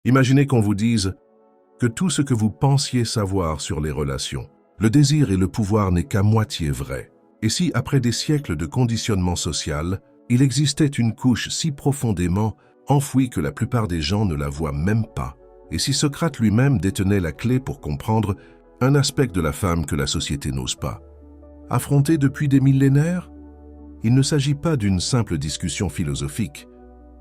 Imaginez qu'on vous dise que tout ce que vous pensiez savoir sur les relations, le désir et le pouvoir n'est qu'à moitié vrai. Et si, après des siècles de conditionnement social, il existait une couche si profondément enfouie que la plupart des gens ne la voient même pas, et si Socrate lui-même détenait la clé pour comprendre un aspect de la femme que la société n'ose pas affronter depuis des millénaires? Il ne s'agit pas d'une simple discussion philosophique.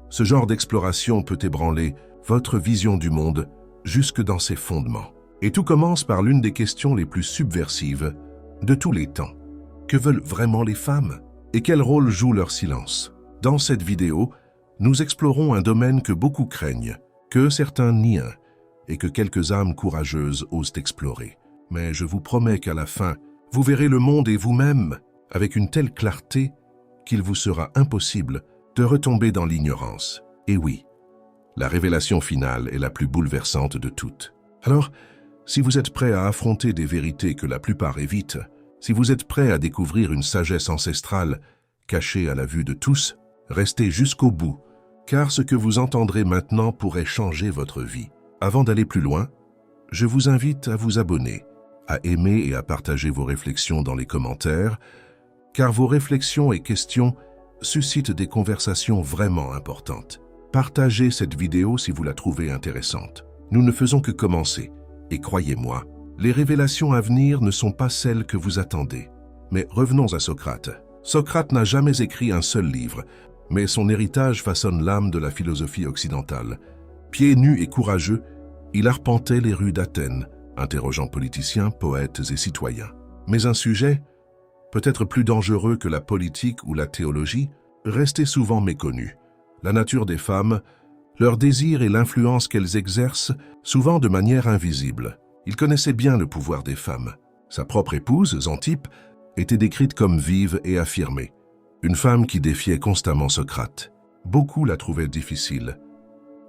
Ce genre d'exploration peut ébranler votre vision du monde jusque dans ses fondements. Et tout commence par l'une des questions les plus subversives de tous les temps. Que veulent vraiment les femmes? Et quel rôle joue leur silence? Dans cette vidéo, nous explorons un domaine que beaucoup craignent, que certains nient et que quelques âmes courageuses osent explorer. Mais je vous promets qu'à la fin, vous verrez le monde et vous-même avec une telle clarté qu'il vous sera impossible de retomber dans l'ignorance. Et oui, la révélation finale est la plus bouleversante de toutes. Alors, si vous êtes prêt à affronter des vérités que la plupart évitent, si vous êtes prêt à découvrir une sagesse ancestrale cachée à la vue de tous, restez jusqu'au bout, car ce que vous entendrez maintenant pourrait changer votre vie. Avant d'aller plus loin, je vous invite à vous abonner, à aimer et à partager vos réflexions dans les commentaires, car vos réflexions et questions suscitent des conversations vraiment importantes. Partagez cette vidéo si vous la trouvez intéressante. Nous ne faisons que commencer, et croyez-moi, les révélations à venir ne sont pas celles que vous attendez. Mais revenons à Socrate. Socrate n'a jamais écrit un seul livre, mais son héritage façonne l'âme de la philosophie occidentale. Pieds nus et courageux, il arpentait les rues d'Athènes, interrogeant politiciens, poètes et citoyens. Mais un sujet, peut-être plus dangereux que la politique ou la théologie, restait souvent méconnu. La nature des femmes, leur désir et l'influence qu'elles exercent, souvent de manière invisible. Il connaissait bien le pouvoir des femmes. Sa propre épouse, Xanthippe, était décrite comme vive et affirmée. Une femme qui défiait constamment Socrate. Beaucoup la trouvaient difficile.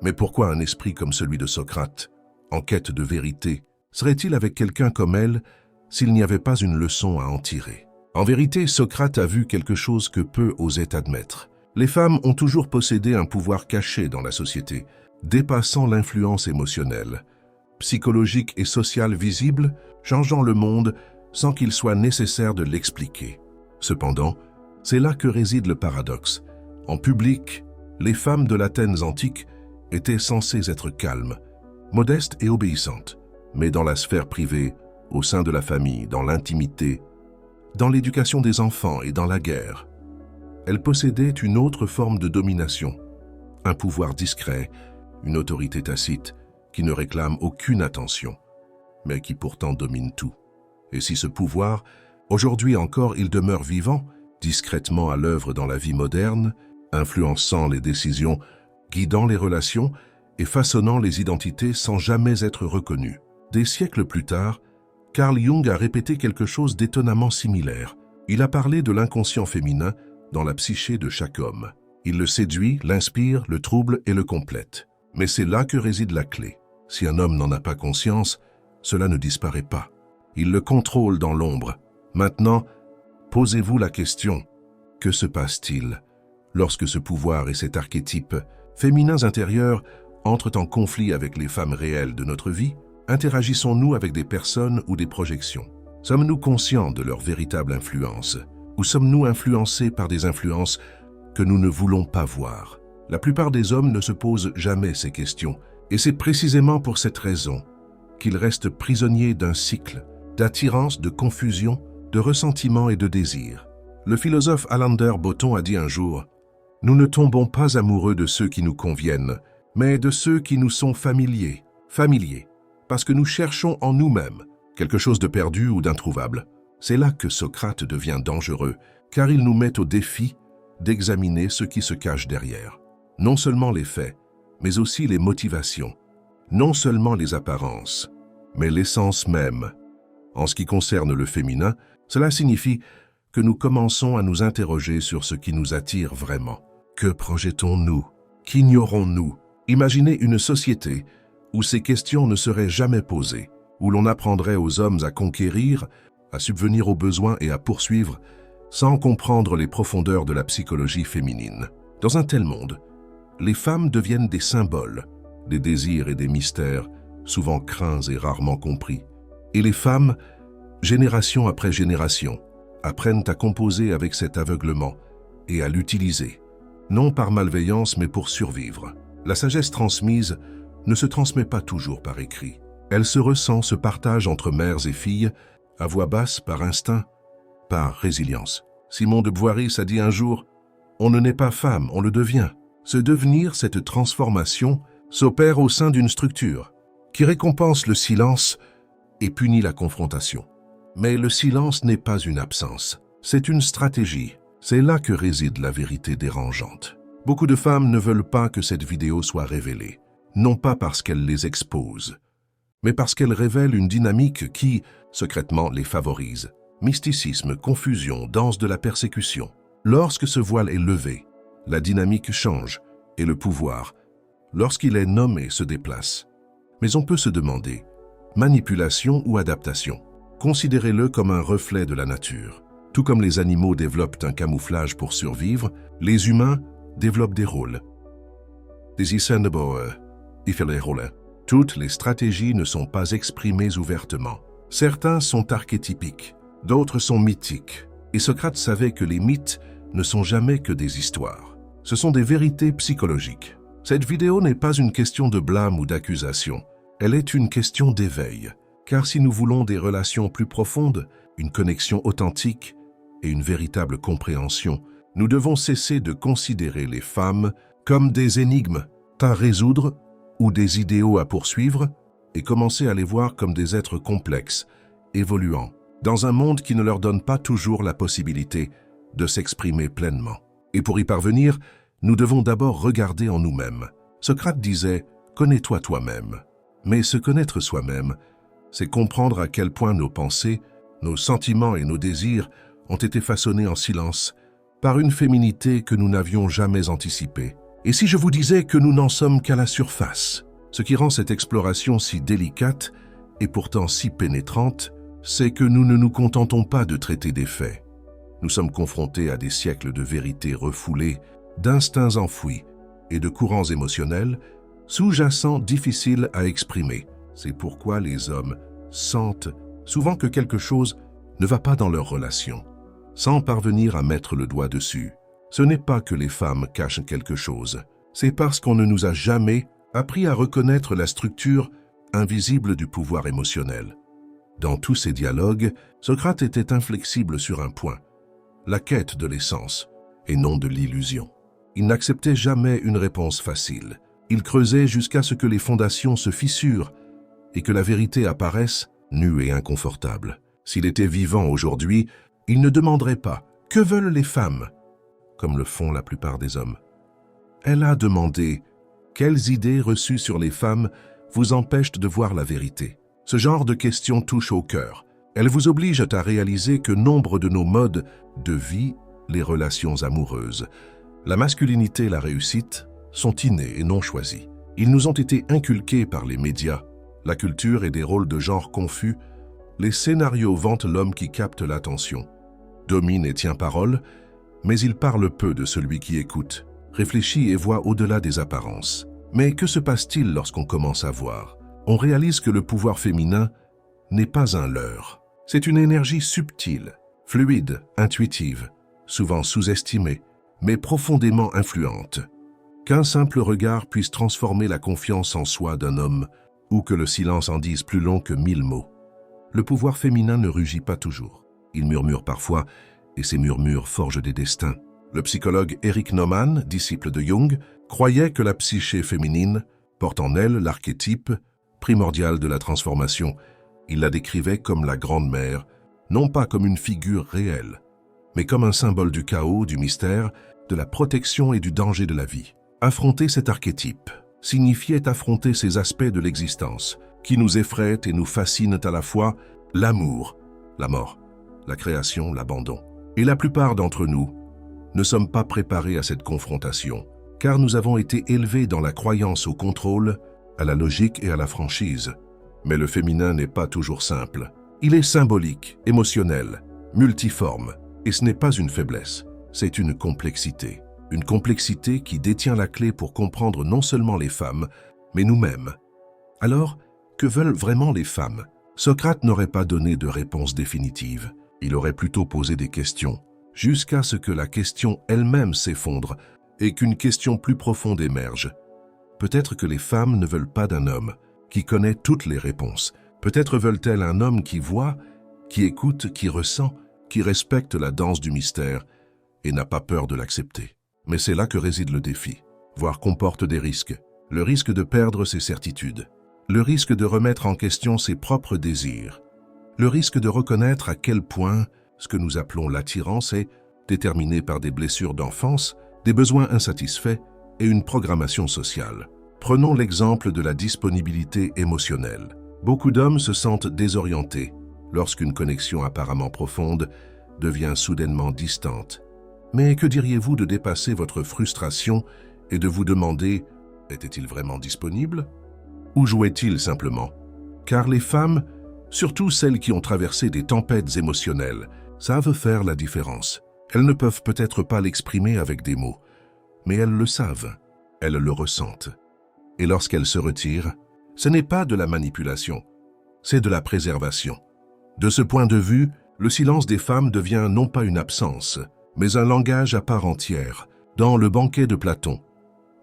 Mais pourquoi un esprit comme celui de Socrate, en quête de vérité, serait-il avec quelqu'un comme elle s'il n'y avait pas une leçon à en tirer? En vérité, Socrate a vu quelque chose que peu osaient admettre. Les femmes ont toujours possédé un pouvoir caché dans la société, dépassant l'influence émotionnelle, psychologique et sociale visible, changeant le monde sans qu'il soit nécessaire de l'expliquer. Cependant, c'est là que réside le paradoxe. En public, les femmes de l'Athènes antique étaient censées être calmes, modestes et obéissantes. Mais dans la sphère privée, au sein de la famille, dans l'intimité, dans l'éducation des enfants et dans la guerre, elles possédaient une autre forme de domination, un pouvoir discret, une autorité tacite qui ne réclame aucune attention, mais qui pourtant domine tout. Et si ce pouvoir, aujourd'hui encore, il demeure vivant, discrètement à l'œuvre dans la vie moderne, influençant les décisions, guidant les relations et façonnant les identités sans jamais être reconnu. Des siècles plus tard, Carl Jung a répété quelque chose d'étonnamment similaire. Il a parlé de l'inconscient féminin dans la psyché de chaque homme. Il le séduit, l'inspire, le trouble et le complète. Mais c'est là que réside la clé. Si un homme n'en a pas conscience, cela ne disparaît pas. Il le contrôle dans l'ombre. Maintenant, posez-vous la question, que se passe-t-il lorsque ce pouvoir et cet archétype féminins intérieurs entrent en conflit avec les femmes réelles de notre vie? Interagissons-nous avec des personnes ou des projections? Sommes-nous conscients de leur véritable influence? Ou sommes-nous influencés par des influences que nous ne voulons pas voir? La plupart des hommes ne se posent jamais ces questions, et c'est précisément pour cette raison qu'ils restent prisonniers d'un cycle d'attirance, de confusion, de ressentiment et de désir. Le philosophe Alander Botton a dit un jour « Nous ne tombons pas amoureux de ceux qui nous conviennent, mais de ceux qui nous sont familiers, parce que nous cherchons en nous-mêmes quelque chose de perdu ou d'introuvable. » C'est là que Socrate devient dangereux, car il nous met au défi d'examiner ce qui se cache derrière. Non seulement les faits, mais aussi les motivations. Non seulement les apparences, mais l'essence même. En ce qui concerne le féminin, cela signifie que nous commençons à nous interroger sur ce qui nous attire vraiment. Que projetons-nous? Qu'ignorons-nous? Imaginez une société où ces questions ne seraient jamais posées, où l'on apprendrait aux hommes à conquérir, à subvenir aux besoins et à poursuivre, sans comprendre les profondeurs de la psychologie féminine. Dans un tel monde, les femmes deviennent des symboles, des désirs et des mystères, souvent craints et rarement compris. Et les femmes, génération après génération, apprennent à composer avec cet aveuglement et à l'utiliser, non par malveillance mais pour survivre. La sagesse transmise ne se transmet pas toujours par écrit. Elle se ressent, se partage entre mères et filles, à voix basse, par instinct, par résilience. Simone de Beauvoir a dit un jour « On ne naît pas femme, on le devient ». Ce devenir, cette transformation, s'opère au sein d'une structure qui récompense le silence et punit la confrontation. Mais le silence n'est pas une absence, c'est une stratégie. C'est là que réside la vérité dérangeante. Beaucoup de femmes ne veulent pas que cette vidéo soit révélée, non pas parce qu'elle les expose, mais parce qu'elle révèle une dynamique qui, secrètement, les favorise. Mysticisme, confusion, danse de la persécution. Lorsque ce voile est levé, la dynamique change et le pouvoir, lorsqu'il est nommé, se déplace. Mais on peut se demander, manipulation ou adaptation? Considérez-le comme un reflet de la nature. Tout comme les animaux développent un camouflage pour survivre, les humains développent des rôles. Toutes les stratégies ne sont pas exprimées ouvertement. Certains sont archétypiques, d'autres sont mythiques. Et Socrate savait que les mythes ne sont jamais que des histoires. Ce sont des vérités psychologiques. Cette vidéo n'est pas une question de blâme ou d'accusation. Elle est une question d'éveil. Car si nous voulons des relations plus profondes, une connexion authentique et une véritable compréhension, nous devons cesser de considérer les femmes comme des énigmes à résoudre ou des idéaux à poursuivre et commencer à les voir comme des êtres complexes, évoluants, dans un monde qui ne leur donne pas toujours la possibilité de s'exprimer pleinement. Et pour y parvenir, nous devons d'abord regarder en nous-mêmes. Socrate disait « Connais-toi toi-même ». Mais se connaître soi-même, c'est comprendre à quel point nos pensées, nos sentiments et nos désirs ont été façonnés en silence par une féminité que nous n'avions jamais anticipée. Et si je vous disais que nous n'en sommes qu'à la surface, ce qui rend cette exploration si délicate et pourtant si pénétrante, c'est que nous ne nous contentons pas de traiter des faits. Nous sommes confrontés à des siècles de vérités refoulées, d'instincts enfouis et de courants émotionnels sous-jacents difficiles à exprimer. C'est pourquoi les hommes sentent souvent que quelque chose ne va pas dans leur relation, sans parvenir à mettre le doigt dessus. Ce n'est pas que les femmes cachent quelque chose, c'est parce qu'on ne nous a jamais appris à reconnaître la structure invisible du pouvoir émotionnel. Dans tous ces dialogues, Socrate était inflexible sur un point, la quête de l'essence et non de l'illusion. Il n'acceptait jamais une réponse facile. Il creusait jusqu'à ce que les fondations se fissurent et que la vérité apparaisse nue et inconfortable. S'il était vivant aujourd'hui, il ne demanderait pas « Que veulent les femmes ?» comme le font la plupart des hommes. Elle a demandé « Quelles idées reçues sur les femmes vous empêchent de voir la vérité ?» Ce genre de questions touche au cœur. Elles vous obligent à réaliser que nombre de nos modes de vie, les relations amoureuses, la masculinité et la réussite, sont innés et non choisis. Ils nous ont été inculqués par les médias, la culture et des rôles de genre confus. Les scénarios vantent l'homme qui capte l'attention, domine et tient parole, mais il parle peu de celui qui écoute, réfléchit et voit au-delà des apparences. Mais que se passe-t-il lorsqu'on commence à voir? On réalise que le pouvoir féminin n'est pas un leurre. C'est une énergie subtile, fluide, intuitive, souvent sous-estimée, mais profondément influente. Qu'un simple regard puisse transformer la confiance en soi d'un homme ou que le silence en dise plus long que 1000 mots. Le pouvoir féminin ne rugit pas toujours. Il murmure parfois, et ces murmures forgent des destins. Le psychologue Erich Neumann, disciple de Jung, croyait que la psyché féminine porte en elle l'archétype primordial de la transformation. Il la décrivait comme la Grande Mère, non pas comme une figure réelle, mais comme un symbole du chaos, du mystère, de la protection et du danger de la vie. Affronter cet archétype signifiait affronter ces aspects de l'existence qui nous effraient et nous fascinent à la fois, l'amour, la mort, la création, l'abandon. Et la plupart d'entre nous ne sommes pas préparés à cette confrontation, car nous avons été élevés dans la croyance au contrôle, à la logique et à la franchise. Mais le féminin n'est pas toujours simple. Il est symbolique, émotionnel, multiforme, et ce n'est pas une faiblesse, c'est une complexité. Une complexité qui détient la clé pour comprendre non seulement les femmes, mais nous-mêmes. Alors, que veulent vraiment les femmes? Socrate n'aurait pas donné de réponse définitive. Il aurait plutôt posé des questions, jusqu'à ce que la question elle-même s'effondre et qu'une question plus profonde émerge. Peut-être que les femmes ne veulent pas d'un homme qui connaît toutes les réponses. Peut-être veulent-elles un homme qui voit, qui écoute, qui ressent, qui respecte la danse du mystère et n'a pas peur de l'accepter. Mais c'est là que réside le défi, voire comporte des risques. Le risque de perdre ses certitudes, le risque de remettre en question ses propres désirs, le risque de reconnaître à quel point ce que nous appelons l'attirance est déterminé par des blessures d'enfance, des besoins insatisfaits et une programmation sociale. Prenons l'exemple de la disponibilité émotionnelle. Beaucoup d'hommes se sentent désorientés lorsqu'une connexion apparemment profonde devient soudainement distante. Mais que diriez-vous de dépasser votre frustration et de vous demander « était-il vraiment disponible ?» Ou jouait-il simplement? Car les femmes, surtout celles qui ont traversé des tempêtes émotionnelles, savent faire la différence. Elles ne peuvent peut-être pas l'exprimer avec des mots, mais elles le savent, elles le ressentent. Et lorsqu'elles se retirent, ce n'est pas de la manipulation, c'est de la préservation. De ce point de vue, le silence des femmes devient non pas une absence, mais un langage à part entière. Dans le banquet de Platon,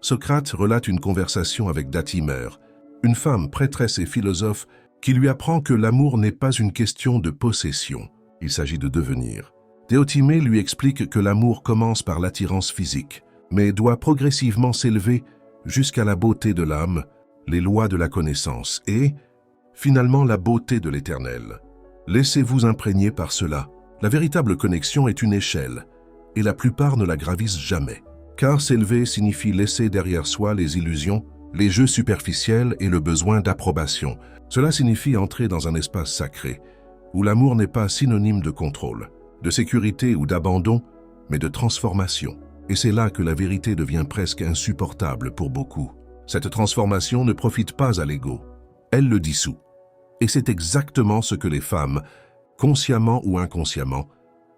Socrate relate une conversation avec Datimère, une femme prêtresse et philosophe qui lui apprend que l'amour n'est pas une question de possession, il s'agit de devenir. Théotimée lui explique que l'amour commence par l'attirance physique, mais doit progressivement s'élever jusqu'à la beauté de l'âme, les lois de la connaissance et, finalement, la beauté de l'éternel. Laissez-vous imprégner par cela. La véritable connexion est une échelle, et la plupart ne la gravissent jamais. Car s'élever signifie laisser derrière soi les illusions, les jeux superficiels et le besoin d'approbation. Cela signifie entrer dans un espace sacré, où l'amour n'est pas synonyme de contrôle, de sécurité ou d'abandon, mais de transformation. Et c'est là que la vérité devient presque insupportable pour beaucoup. Cette transformation ne profite pas à l'ego, elle le dissout. Et c'est exactement ce que les femmes, consciemment ou inconsciemment,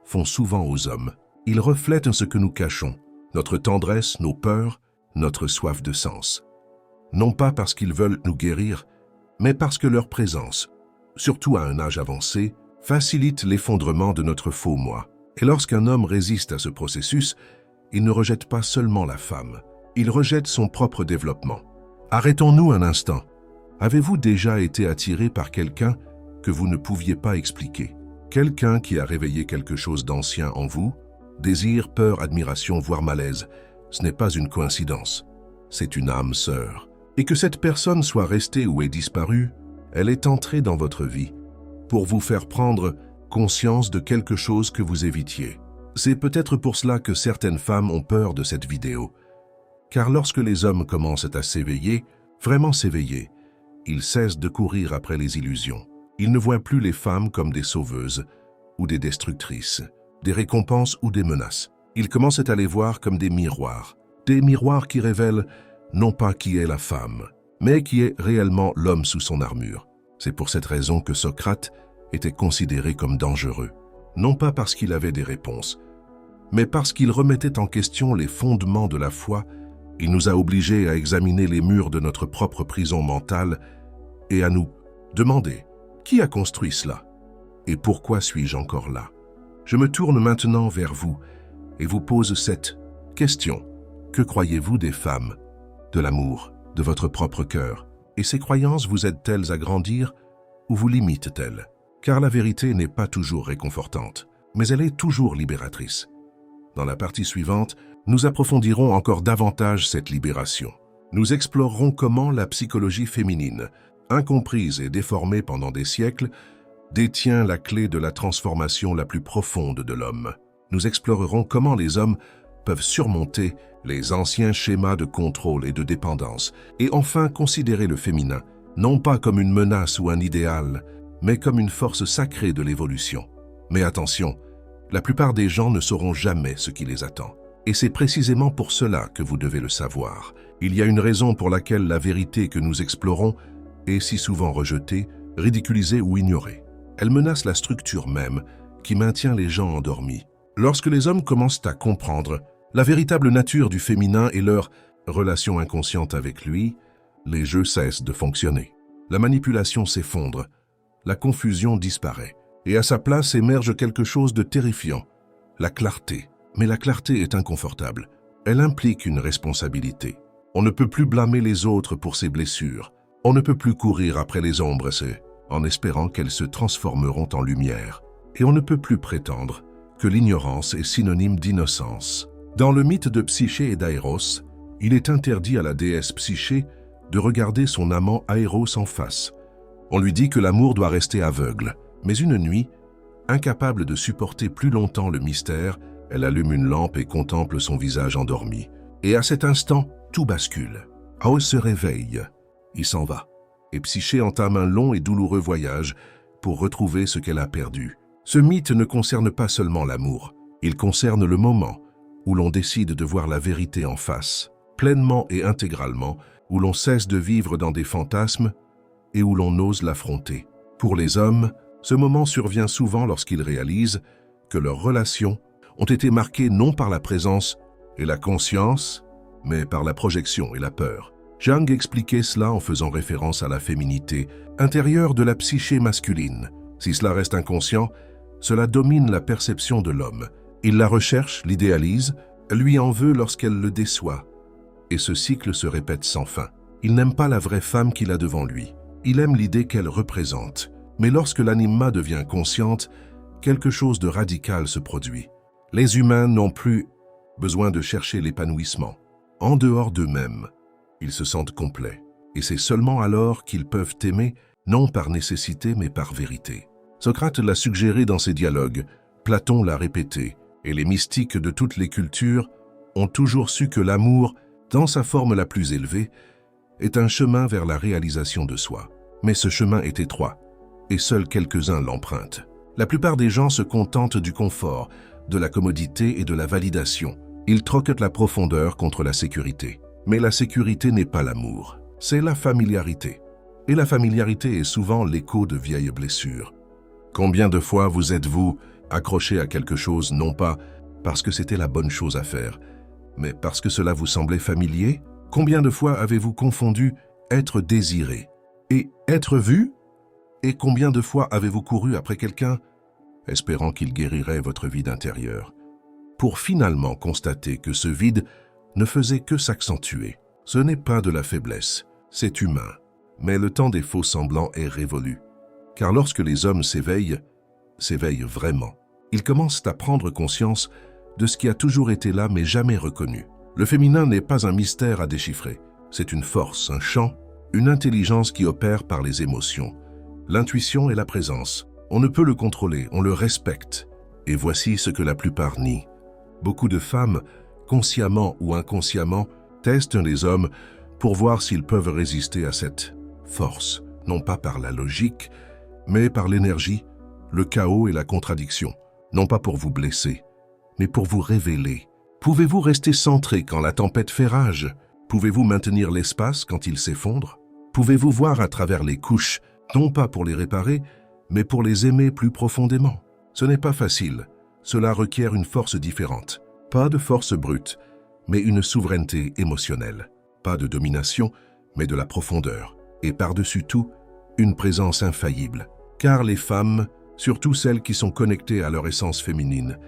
font souvent aux hommes. Ils reflètent ce que nous cachons, notre tendresse, nos peurs, notre soif de sens. Non pas parce qu'ils veulent nous guérir, mais parce que leur présence, surtout à un âge avancé, facilite l'effondrement de notre faux moi. Et lorsqu'un homme résiste à ce processus, il ne rejette pas seulement la femme, il rejette son propre développement. Arrêtons-nous un instant. Avez-vous déjà été attiré par quelqu'un que vous ne pouviez pas expliquer? Quelqu'un qui a réveillé quelque chose d'ancien en vous? Désir, peur, admiration, voire malaise. Ce n'est pas une coïncidence, c'est une âme sœur. Et que cette personne soit restée ou ait disparu, elle est entrée dans votre vie pour vous faire prendre conscience de quelque chose que vous évitiez. C'est peut-être pour cela que certaines femmes ont peur de cette vidéo. Car lorsque les hommes commencent à s'éveiller, vraiment s'éveiller, ils cessent de courir après les illusions. Ils ne voient plus les femmes comme des sauveuses ou des destructrices, des récompenses ou des menaces. Ils commencent à les voir comme des miroirs qui révèlent non pas qui est la femme, mais qui est réellement l'homme sous son armure. C'est pour cette raison que Socrate était considéré comme dangereux, non pas parce qu'il avait des réponses, mais parce qu'il remettait en question les fondements de la foi. Il nous a obligés à examiner les murs de notre propre prison mentale et à nous demander qui a construit cela et pourquoi suis-je encore là. Je me tourne maintenant vers vous et vous pose cette question. Que croyez-vous des femmes, de l'amour, de votre propre cœur? Et ces croyances vous aident-elles à grandir ou vous limitent-elles? Car la vérité n'est pas toujours réconfortante, mais elle est toujours libératrice. Dans la partie suivante, nous approfondirons encore davantage cette libération. Nous explorerons comment la psychologie féminine, incomprise et déformée pendant des siècles, détient la clé de la transformation la plus profonde de l'homme. Nous explorerons comment les hommes peuvent surmonter les anciens schémas de contrôle et de dépendance, et enfin considérer le féminin, non pas comme une menace ou un idéal, mais comme une force sacrée de l'évolution. Mais attention, la plupart des gens ne sauront jamais ce qui les attend. Et c'est précisément pour cela que vous devez le savoir. Il y a une raison pour laquelle la vérité que nous explorons est si souvent rejetée, ridiculisée ou ignorée. Elle menace la structure même qui maintient les gens endormis. Lorsque les hommes commencent à comprendre la véritable nature du féminin et leur relation inconsciente avec lui, Les jeux cessent de fonctionner. La manipulation s'effondre. La confusion disparaît. Et à sa place émerge quelque chose de terrifiant. La clarté. Mais la clarté est inconfortable. Elle implique une responsabilité. On ne peut plus blâmer les autres pour ses blessures. On ne peut plus courir après les ombres, en espérant qu'elles se transformeront en lumière. Et on ne peut plus prétendre que l'ignorance est synonyme d'innocence. Dans le mythe de Psyché et d'Aéros, il est interdit à la déesse Psyché de regarder son amant Aéros en face. On lui dit que l'amour doit rester aveugle. Mais une nuit, incapable de supporter plus longtemps le mystère, elle allume une lampe et contemple son visage endormi. Et à cet instant, tout bascule. Aéros se réveille. Il s'en va. Et Psyché entame un long et douloureux voyage pour retrouver ce qu'elle a perdu. Ce mythe ne concerne pas seulement l'amour. Il concerne le moment où l'on décide de voir la vérité en face, pleinement et intégralement, où l'on cesse de vivre dans des fantasmes et où l'on ose l'affronter. Pour les hommes, ce moment survient souvent lorsqu'ils réalisent que leurs relations ont été marquées non par la présence et la conscience, mais par la projection et la peur. Jung expliquait cela en faisant référence à la féminité intérieure de la psyché masculine. Si cela reste inconscient, cela domine la perception de l'homme. Il la recherche, l'idéalise, lui en veut lorsqu'elle le déçoit. Et ce cycle se répète sans fin. Il n'aime pas la vraie femme qu'il a devant lui. Il aime l'idée qu'elle représente. Mais lorsque l'anima devient consciente, quelque chose de radical se produit. Les humains n'ont plus besoin de chercher l'épanouissement. En dehors d'eux-mêmes, ils se sentent complets. Et c'est seulement alors qu'ils peuvent aimer, non par nécessité mais par vérité. Socrate l'a suggéré dans ses dialogues, Platon l'a répété, et les mystiques de toutes les cultures ont toujours su que l'amour, dans sa forme la plus élevée, est un chemin vers la réalisation de soi. Mais ce chemin est étroit, et seuls quelques-uns l'empruntent. La plupart des gens se contentent du confort, de la commodité et de la validation. Ils troquent la profondeur contre la sécurité. Mais la sécurité n'est pas l'amour, c'est la familiarité. Et la familiarité est souvent l'écho de vieilles blessures. Combien de fois vous êtes-vous accroché à quelque chose, non pas parce que c'était la bonne chose à faire, mais parce que cela vous semblait familier? Combien de fois avez-vous confondu être désiré et être vu? Et combien de fois avez-vous couru après quelqu'un, espérant qu'il guérirait votre vide intérieur, pour finalement constater que ce vide ne faisait que s'accentuer? Ce n'est pas de la faiblesse, c'est humain. Mais le temps des faux semblants est révolu. Car lorsque les hommes s'éveillent vraiment, ils commencent à prendre conscience de ce qui a toujours été là mais jamais reconnu. Le féminin n'est pas un mystère à déchiffrer. C'est une force, un champ, une intelligence qui opère par les émotions. L'intuition et la présence. On ne peut le contrôler, on le respecte. Et voici ce que la plupart nient. Beaucoup de femmes, consciemment ou inconsciemment, testent les hommes pour voir s'ils peuvent résister à cette force, non pas par la logique, mais par l'énergie, le chaos et la contradiction. Non pas pour vous blesser, mais pour vous révéler. Pouvez-vous rester centré quand la tempête fait rage? Pouvez-vous maintenir l'espace quand il s'effondre? Pouvez-vous voir à travers les couches, non pas pour les réparer, mais pour les aimer plus profondément? Ce n'est pas facile. Cela requiert une force différente. Pas de force brute, mais une souveraineté émotionnelle. Pas de domination, mais de la profondeur. Et par-dessus tout, une présence infaillible. Car les femmes, surtout celles qui sont connectées à leur essence féminine,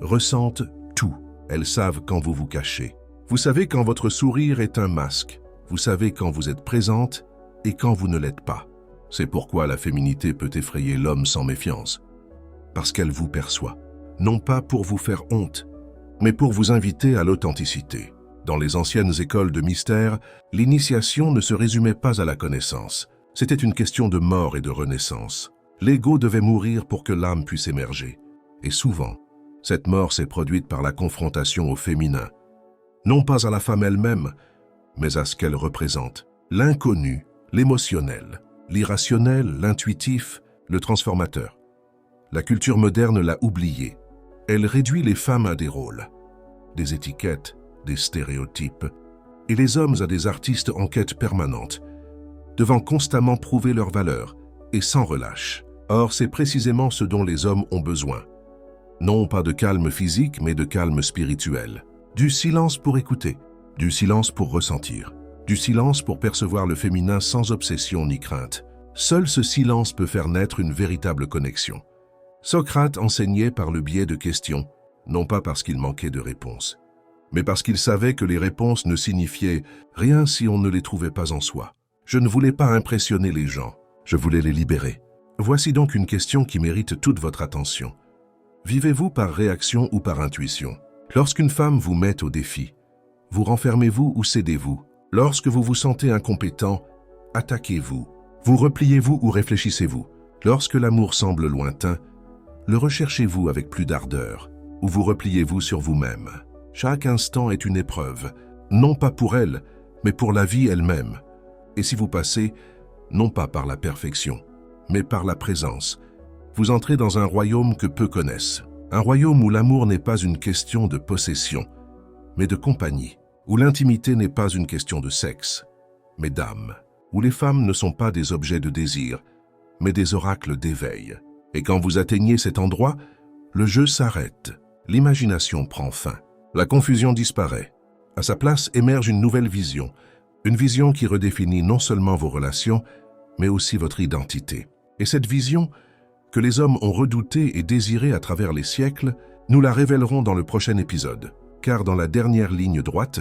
ressentent tout. Elles savent quand vous vous cachez. Vous savez quand votre sourire est un masque. Vous savez quand vous êtes présente et quand vous ne l'êtes pas. C'est pourquoi la féminité peut effrayer l'homme sans méfiance. Parce qu'elle vous perçoit. Non pas pour vous faire honte, mais pour vous inviter à l'authenticité. Dans les anciennes écoles de mystère, l'initiation ne se résumait pas à la connaissance. C'était une question de mort et de renaissance. L'ego devait mourir pour que l'âme puisse émerger. Et souvent, cette mort s'est produite par la confrontation au féminin. Non pas à la femme elle-même, mais à ce qu'elle représente. L'inconnu, l'émotionnel, l'irrationnel, l'intuitif, le transformateur. La culture moderne l'a oublié. Elle réduit les femmes à des rôles, des étiquettes, des stéréotypes, et les hommes à des artistes en quête permanente, devant constamment prouver leur valeur, et sans relâche. Or, c'est précisément ce dont les hommes ont besoin. Non pas de calme physique, mais de calme spirituel. Du silence pour écouter, du silence pour ressentir, du silence pour percevoir le féminin sans obsession ni crainte. Seul ce silence peut faire naître une véritable connexion. Socrate enseignait par le biais de questions, non pas parce qu'il manquait de réponses, mais parce qu'il savait que les réponses ne signifiaient rien si on ne les trouvait pas en soi. Je ne voulais pas impressionner les gens, je voulais les libérer. Voici donc une question qui mérite toute votre attention. Vivez-vous par réaction ou par intuition? Lorsqu'une femme vous met au défi, vous renfermez-vous ou cédez-vous? Lorsque vous vous sentez incompétent, attaquez-vous? Vous repliez-vous ou réfléchissez-vous? Lorsque l'amour semble lointain, le recherchez-vous avec plus d'ardeur ou vous repliez-vous sur vous-même? Chaque instant est une épreuve, non pas pour elle, mais pour la vie elle-même. Et si vous passez, non pas par la perfection, mais par la présence, vous entrez dans un royaume que peu connaissent. Un royaume où l'amour n'est pas une question de possession, mais de compagnie, où l'intimité n'est pas une question de sexe, mais d'âme, où les femmes ne sont pas des objets de désir, mais des oracles d'éveil. Et quand vous atteignez cet endroit, le jeu s'arrête, l'imagination prend fin, la confusion disparaît. À sa place émerge une nouvelle vision, une vision qui redéfinit non seulement vos relations, mais aussi votre identité. Et cette vision, que les hommes ont redoutée et désirée à travers les siècles, nous la révélerons dans le prochain épisode. Car dans la dernière ligne droite,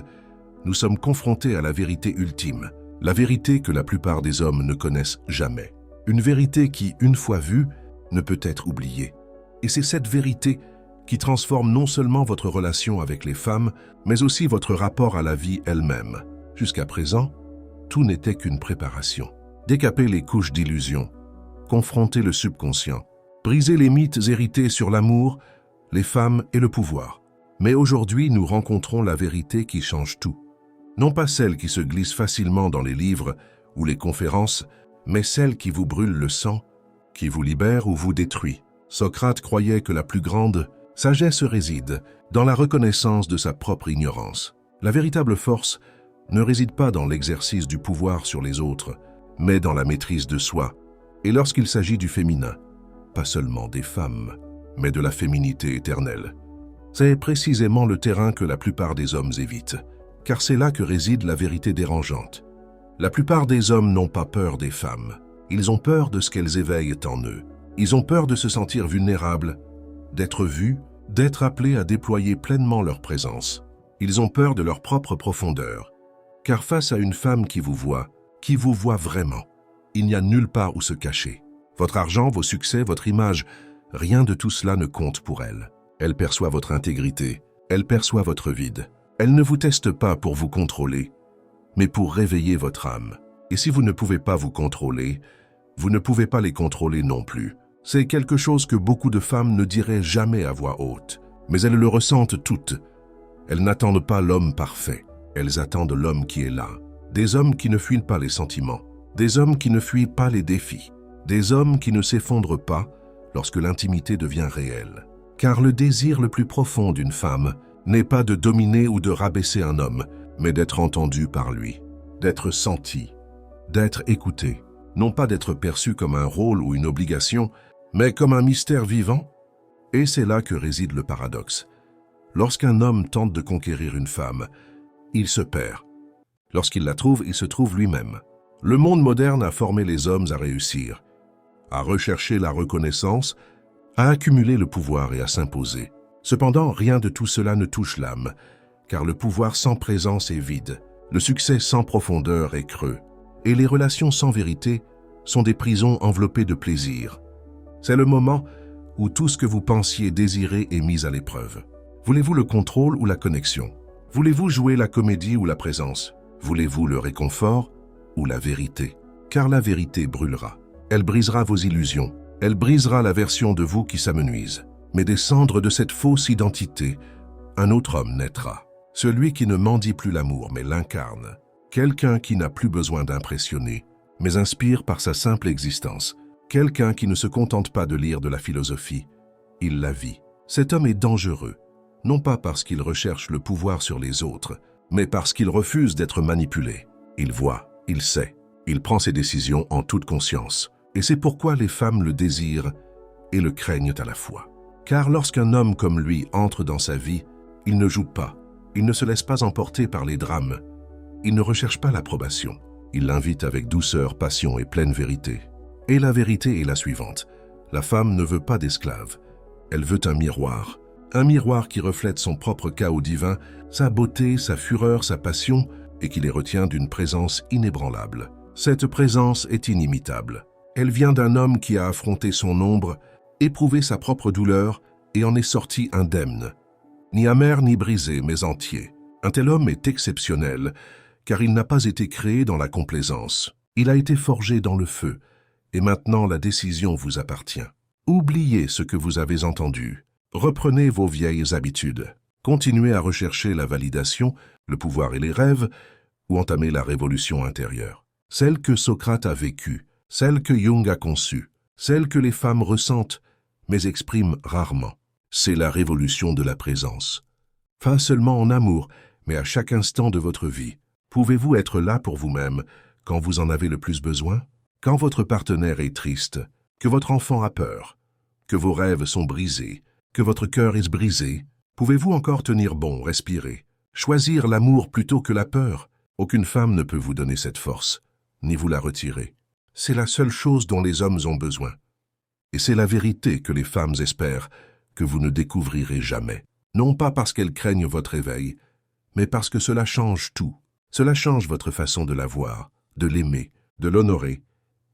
nous sommes confrontés à la vérité ultime, la vérité que la plupart des hommes ne connaissent jamais. Une vérité qui, une fois vue, ne peut être oubliée. Et c'est cette vérité qui transforme non seulement votre relation avec les femmes, mais aussi votre rapport à la vie elle-même. Jusqu'à présent, tout n'était qu'une préparation. Décaper les couches d'illusions, confronter le subconscient, briser les mythes hérités sur l'amour, les femmes et le pouvoir. Mais aujourd'hui, nous rencontrons la vérité qui change tout. Non pas celle qui se glisse facilement dans les livres ou les conférences, mais celle qui vous brûle le sang, qui vous libère ou vous détruit. Socrate croyait que la plus grande sagesse réside dans la reconnaissance de sa propre ignorance. La véritable force ne réside pas dans l'exercice du pouvoir sur les autres, mais dans la maîtrise de soi. Et lorsqu'il s'agit du féminin, pas seulement des femmes, mais de la féminité éternelle. C'est précisément le terrain que la plupart des hommes évitent, car c'est là que réside la vérité dérangeante. La plupart des hommes n'ont pas peur des femmes. Ils ont peur de ce qu'elles éveillent en eux. Ils ont peur de se sentir vulnérables, d'être vus, d'être appelés à déployer pleinement leur présence. Ils ont peur de leur propre profondeur, car face à une femme qui vous voit vraiment, il n'y a nulle part où se cacher. Votre argent, vos succès, votre image, rien de tout cela ne compte pour elle. Elle perçoit votre intégrité, elle perçoit votre vide. Elle ne vous teste pas pour vous contrôler, mais pour réveiller votre âme. Et si vous ne pouvez pas vous contrôler, vous ne pouvez pas les contrôler non plus. C'est quelque chose que beaucoup de femmes ne diraient jamais à voix haute, mais elles le ressentent toutes. Elles n'attendent pas l'homme parfait, elles attendent l'homme qui est là. Des hommes qui ne fuient pas les sentiments, des hommes qui ne fuient pas les défis, des hommes qui ne s'effondrent pas lorsque l'intimité devient réelle. Car le désir le plus profond d'une femme n'est pas de dominer ou de rabaisser un homme, mais d'être entendu par lui, d'être senti, d'être écouté, non pas d'être perçu comme un rôle ou une obligation, mais comme un mystère vivant. Et c'est là que réside le paradoxe. Lorsqu'un homme tente de conquérir une femme, il se perd. Lorsqu'il la trouve, il se trouve lui-même. Le monde moderne a formé les hommes à réussir, à rechercher la reconnaissance, à accumuler le pouvoir et à s'imposer. Cependant, rien de tout cela ne touche l'âme, car le pouvoir sans présence est vide, le succès sans profondeur est creux, et les relations sans vérité sont des prisons enveloppées de plaisir. C'est le moment où tout ce que vous pensiez désirer est mis à l'épreuve. Voulez-vous le contrôle ou la connexion? Voulez-vous jouer la comédie ou la présence? Voulez-vous le réconfort ou la vérité? Car la vérité brûlera. Elle brisera vos illusions. Elle brisera la version de vous qui s'amenuise. Mais des cendres de cette fausse identité, un autre homme naîtra. Celui qui ne mendie plus l'amour, mais l'incarne. Quelqu'un qui n'a plus besoin d'impressionner, mais inspire par sa simple existence. Quelqu'un qui ne se contente pas de lire de la philosophie, il la vit. Cet homme est dangereux, non pas parce qu'il recherche le pouvoir sur les autres, mais parce qu'il refuse d'être manipulé. Il voit, il sait, il prend ses décisions en toute conscience. Et c'est pourquoi les femmes le désirent et le craignent à la fois. Car lorsqu'un homme comme lui entre dans sa vie, il ne joue pas, il ne se laisse pas emporter par les drames, Il ne recherche pas l'approbation. Il l'invite avec douceur, passion et pleine vérité. Et la vérité est la suivante. La femme ne veut pas d'esclave. Elle veut un miroir. Un miroir qui reflète son propre chaos divin, sa beauté, sa fureur, sa passion, et qui les retient d'une présence inébranlable. Cette présence est inimitable. Elle vient d'un homme qui a affronté son ombre, éprouvé sa propre douleur et en est sorti indemne. Ni amer ni brisé, mais entier. Un tel homme est exceptionnel, car il n'a pas été créé dans la complaisance. Il a été forgé dans le feu, et maintenant la décision vous appartient. Oubliez ce que vous avez entendu. Reprenez vos vieilles habitudes. Continuez à rechercher la validation, le pouvoir et les rêves, ou entamez la révolution intérieure. Celle que Socrate a vécue, celle que Jung a conçue, celle que les femmes ressentent, mais expriment rarement. C'est la révolution de la présence. Pas seulement en amour, mais à chaque instant de votre vie. Pouvez-vous être là pour vous-même quand vous en avez le plus besoin? Quand votre partenaire est triste, que votre enfant a peur, que vos rêves sont brisés, que votre cœur est brisé, pouvez-vous encore tenir bon, respirer, choisir l'amour plutôt que la peur? Aucune femme ne peut vous donner cette force, ni vous la retirer. C'est la seule chose dont les hommes ont besoin. Et c'est la vérité que les femmes espèrent, que vous ne découvrirez jamais. Non pas parce qu'elles craignent votre éveil, mais parce que cela change tout. Cela change votre façon de la voir, de l'aimer, de l'honorer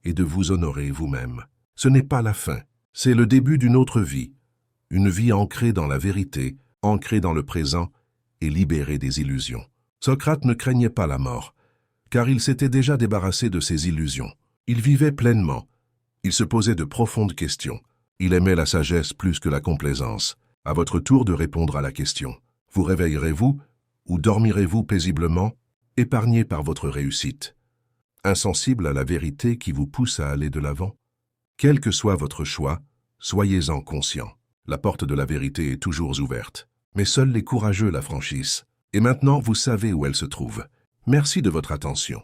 et de vous honorer vous-même. Ce n'est pas la fin, c'est le début d'une autre vie. Une vie ancrée dans la vérité, ancrée dans le présent et libérée des illusions. Socrate ne craignait pas la mort, car il s'était déjà débarrassé de ses illusions. Il vivait pleinement. Il se posait de profondes questions. Il aimait la sagesse plus que la complaisance. À votre tour de répondre à la question. Vous réveillerez-vous ou dormirez-vous paisiblement, épargné par votre réussite? Insensible à la vérité qui vous pousse à aller de l'avant? Quel que soit votre choix, soyez-en conscient. La porte de la vérité est toujours ouverte, mais seuls les courageux la franchissent. Et maintenant, vous savez où elle se trouve. Merci de votre attention.